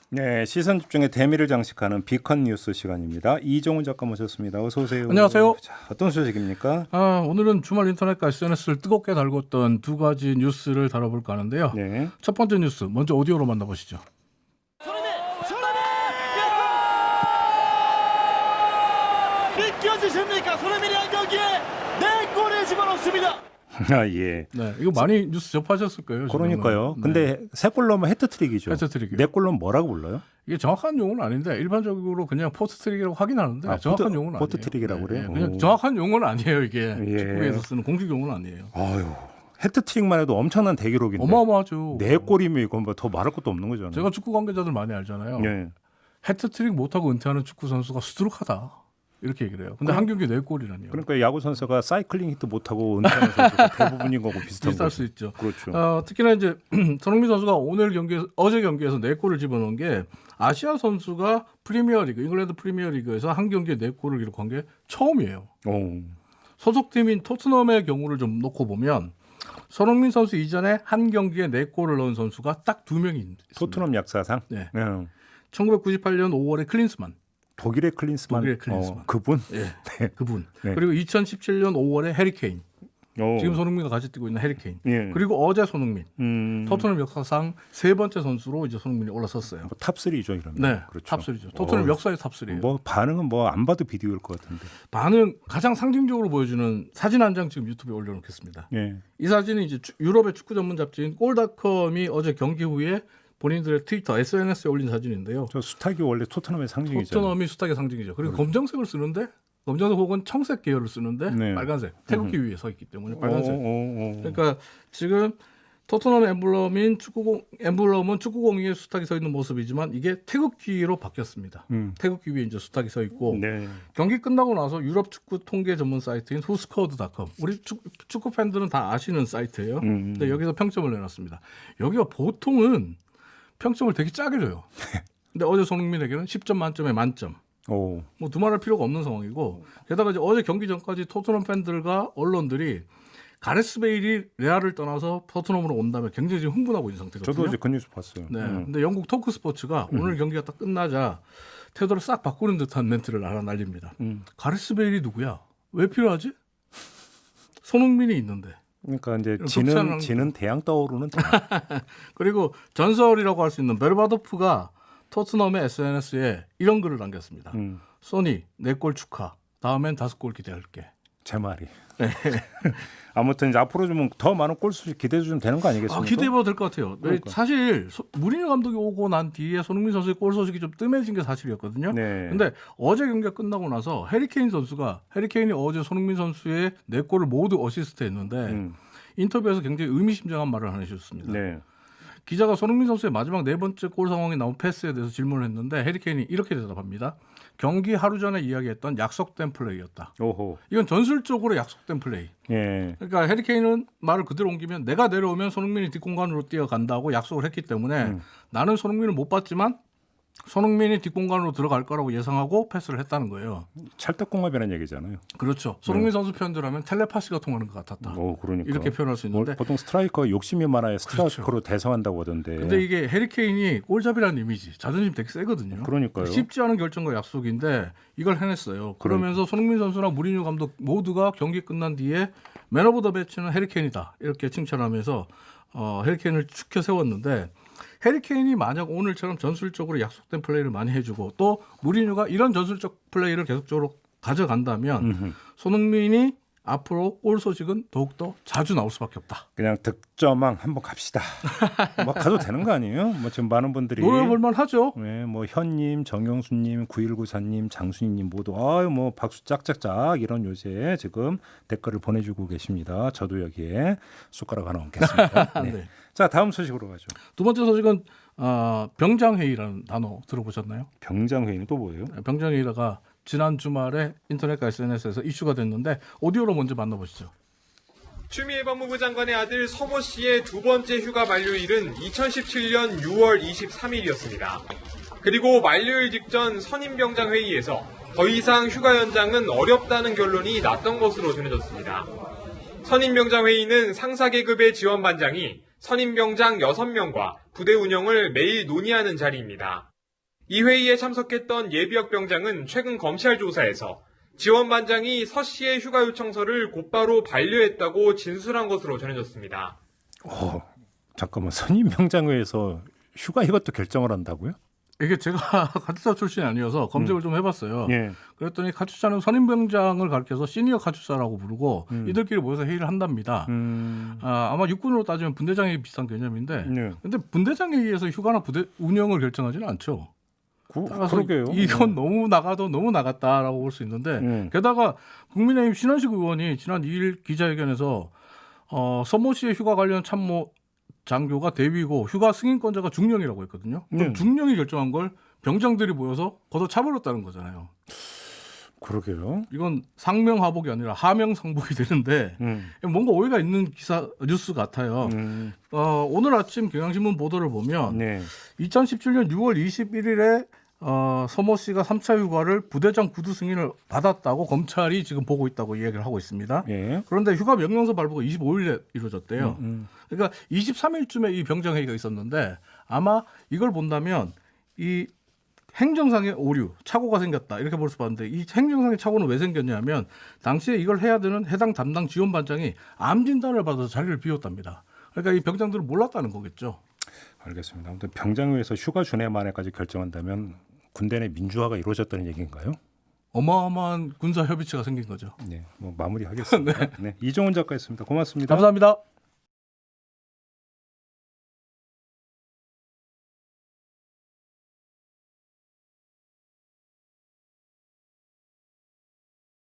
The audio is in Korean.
네, 시선 집중의 대미를 장식하는 비컨 뉴스 시간입니다. 이종훈 작가 모셨습니다. 어서 오세요. 안녕하세요. 자, 어떤 소식입니까? 오늘은 주말 인터넷과 SNS를 뜨겁게 달궜던 두 가지 뉴스를 다뤄볼까 하는데요. 네. 첫 번째 뉴스, 먼저 오디오로 만나보시죠. 느껴지십니까? 손흥민이 한 경기에 4골을 집어넣습니다. 아, 예. 네, 이거 많이 뉴스 접하셨을 거예요. 그러니까요. 지금은. 근데 세 골 넣으면 해트트릭이죠. 해트트릭이요. 네 골 넣으면 뭐라고 불러요? 이게 정확한 용어는 아닌데 일반적으로 그냥 포스트트릭이라고 하긴 하는데 정확한 용어는 아니에요. 포트트릭이라고 네, 그래요? 그냥 오. 정확한 용어는 아니에요. 이게 예. 축구에서 쓰는 공식 용어는 아니에요. 아유, 해트트릭만 해도 엄청난 대기록인데. 어마어마하죠. 네 골이면 이건 뭐 더 말할 것도 없는 거잖아요. 제가 축구 관계자들 많이 알잖아요. 예. 해트트릭 못하고 은퇴하는 축구 선수가 수두룩하다. 이렇게 얘기를 해요. 근데 한 경기에 4골이라니요. 그러니까 야구 선수가 사이클링 히트 못하고 은퇴하는 선수가 대부분인 거고 비슷한 비슷할 거죠. 수 있죠. 그렇죠. 특히나 이제 손흥민 선수가 어제 경기에서 4골을 집어넣은 게 아시아 선수가 프리미어리그, 잉글랜드 프리미어리그에서 한 경기에 4골을 기록한 게 처음이에요. 오. 소속팀인 토트넘의 경우를 좀 놓고 보면 손흥민 선수 이전에 한 경기에 4골을 넣은 선수가 딱 2명이 있습니다. 토트넘 약사상. 네. 1998년 1998년 5월에 클린스만. 독일의 클린스만. 그분. 예, 그분. 네. 그리고 2017년 5월에 해리케인. 오. 지금 손흥민과 같이 뛰고 있는 해리케인. 예. 그리고 어제 손흥민. 토트넘 역사상 3번째 선수로 이제 손흥민이 올라섰어요. 뭐 탑3죠, 이러면. 네, 그렇죠. 탑3죠. 토트넘 역사의 탑3예요. 뭐 반응은 뭐 안 봐도 비디오일 것 같은데. 반응 가장 상징적으로 보여주는 사진 한 장 지금 유튜브에 올려놓겠습니다. 예. 이 사진은 이제 유럽의 축구 전문 잡지인 골닷컴이 어제 경기 후에 본인들의 트위터, SNS에 올린 사진인데요. 저 수탉이 원래 토트넘의 상징이잖아요. 토트넘이 수탉의 상징이죠. 그리고 검정색을 쓰는데 검정색 혹은 청색 계열을 쓰는데 네. 빨간색 태극기 위에 서 있기 때문에 빨간색. 오. 그러니까 지금 토트넘 엠블럼은 축구공의 수탉이 서 있는 모습이지만 이게 태극기로 바뀌었습니다. 태극기 위에 이제 수탉이 서 있고 네. 경기 끝나고 나서 유럽 축구 통계 전문 사이트인 후스코어드.com 우리 축구 팬들은 다 아시는 사이트예요. 근데 여기서 평점을 내놨습니다. 여기가 보통은 평점을 되게 짜게 줘요. 근데 어제 손흥민에게는 10점 만점에 만점. 오. 뭐 두말할 필요가 없는 상황이고 게다가 이제 어제 경기 전까지 토트넘 팬들과 언론들이 가레스 베일이 레알을 떠나서 토트넘으로 온다면 굉장히 지금 흥분하고 있는 상태거든요. 저도 어제 그 뉴스 봤어요. 네. 근데 영국 토크 스포츠가 오늘 경기가 딱 끝나자 태도를 싹 바꾸는 듯한 멘트를 하나 날립니다. 가레스 베일이 누구야? 왜 필요하지? 손흥민이 있는데. 그러니까 이제 독차는 지는 대양 떠오르는 대양. 그리고 전설이라고 할 수 있는 베르바도프가 토트넘의 SNS에 이런 글을 남겼습니다. 소니 4골 축하. 다음엔 5골 기대할게. 제 말이. 아무튼 이제 앞으로 좀 더 많은 골 수를 기대해 주면 되는 거 아니겠습니까? 기대해봐도 될 것 같아요. 그러니까. 사실 무리뉴 감독이 오고 난 뒤에 손흥민 선수의 골 소식이 좀 뜸해진 게 사실이었거든요. 네. 근데 어제 경기가 끝나고 나서 해리케인이 어제 손흥민 선수의 4골을 모두 어시스트했는데 인터뷰에서 굉장히 의미심장한 말을 하나 해주셨습니다. 네. 기자가 손흥민 선수의 마지막 4번째 골 상황에 나온 패스에 대해서 질문을 했는데 해리케인이 이렇게 대답합니다. 경기 하루 전에 이야기했던 약속된 플레이였다. 오호. 이건 전술적으로 약속된 플레이. 예. 그러니까 해리케인은 말을 그대로 옮기면 내가 내려오면 손흥민이 뒷공간으로 뛰어간다고 약속을 했기 때문에 나는 손흥민을 못 봤지만 손흥민이 뒷공간으로 들어갈 거라고 예상하고 패스를 했다는 거예요. 찰떡궁합이라는 얘기잖아요. 그렇죠. 손흥민 선수 표현대로하면 텔레파시가 통하는 것 같았다. 그러니까. 이렇게 표현할 수 있는데 보통 스트라이커 욕심이 많아야 스트라이커로 대성한다고 하던데. 근데 이게 해리케인이 골잡이라는 이미지, 자존심 되게 세거든요. 그러니까요. 쉽지 않은 결정과 약속인데 이걸 해냈어요. 그러면서 손흥민 선수나 무리뉴 감독 모두가 경기 끝난 뒤에 맨 오브 더 매치는 해리케인이다 이렇게 칭찬하면서 해리케인을 축혀 세웠는데 해리케인이 만약 오늘처럼 전술적으로 약속된 플레이를 많이 해주고 또 무리뉴가 이런 전술적 플레이를 계속적으로 가져간다면 손흥민이 앞으로 골 소식은 더욱더 자주 나올 수밖에 없다. 그냥 득점왕 한번 갑시다. 뭐 가도 되는 거 아니에요? 뭐 지금 많은 분들이 노려볼만 하죠. 네, 뭐 현님, 정영수님, 9194님, 장순이님 모두 아유 뭐 박수 짝짝짝 이런 요새 지금 댓글을 보내주고 계십니다. 저도 여기에 숟가락 하나 얹겠습니다. 네. 네. 자 다음 소식으로 가죠. 두 번째 소식은 병장회의라는 단어 들어보셨나요? 병장회의는 또 뭐예요? 병장회의가 지난 주말에 인터넷과 SNS에서 이슈가 됐는데 오디오로 먼저 만나보시죠. 추미애 법무부 장관의 아들 서모 씨의 두 번째 휴가 만료일은 2017년 6월 23일이었습니다. 그리고 만료일 직전 선임병장 회의에서 더 이상 휴가 연장은 어렵다는 결론이 났던 것으로 전해졌습니다. 선임병장 회의는 상사 계급의 지원반장이 선임병장 6명과 부대 운영을 매일 논의하는 자리입니다. 이 회의에 참석했던 예비역 병장은 최근 검찰 조사에서 지원반장이 서 씨의 휴가 요청서를 곧바로 반려했다고 진술한 것으로 전해졌습니다. 잠깐만, 선임 병장회에서 휴가 이것도 결정을 한다고요? 이게 제가 카투사 출신이 아니어서 검색을 좀 해봤어요. 예. 그랬더니 카투사는 선임병장을 가르쳐서 시니어 카투사라고 부르고 이들끼리 모여서 회의를 한답니다. 아마 육군으로 따지면 분대장에 비슷한 개념인데 네. 근데 분대장에 의해서 휴가나 부대 운영을 결정하지는 않죠. 따라서 그러게요. 이건 너무 나가도 너무 나갔다라고 볼 수 있는데 게다가 국민의힘 신원식 의원이 지난 2일 기자회견에서 서모 씨의 휴가 관련 참모 장교가 대위고 휴가 승인권자가 중령이라고 했거든요. 그럼 중령이 결정한 걸 병장들이 모여서 걷어차버렸다는 거잖아요. 그러게요. 이건 상명하복이 아니라 하명상복이 되는데 뭔가 오해가 있는 기사 뉴스 같아요. 오늘 아침 경향신문 보도를 보면 네. 2017년 6월 21일에 서모 씨가 3차 휴가를 부대장 구두 승인을 받았다고 검찰이 지금 보고 있다고 이야기를 하고 있습니다. 예. 그런데 휴가 명령서 발부가 25일에 이루어졌대요. 그러니까 23일쯤에 이 병장회의가 있었는데 아마 이걸 본다면 이 행정상의 오류, 착오가 생겼다 이렇게 볼 수 봤는데 이 행정상의 착오는 왜 생겼냐면 당시에 이걸 해야 되는 해당 담당 지원반장이 암 진단을 받아서 자리를 비웠답니다. 그러니까 이 병장들은 몰랐다는 거겠죠. 알겠습니다. 아무튼 병장회에서 휴가 준회 만에까지 결정한다면 군대 내 민주화가 이루어졌다는 얘기인가요? 어마어마한 군사 협의체가 생긴 거죠. 네, 뭐 마무리하겠습니다. 네. 이종훈 작가였습니다. 고맙습니다. 감사합니다.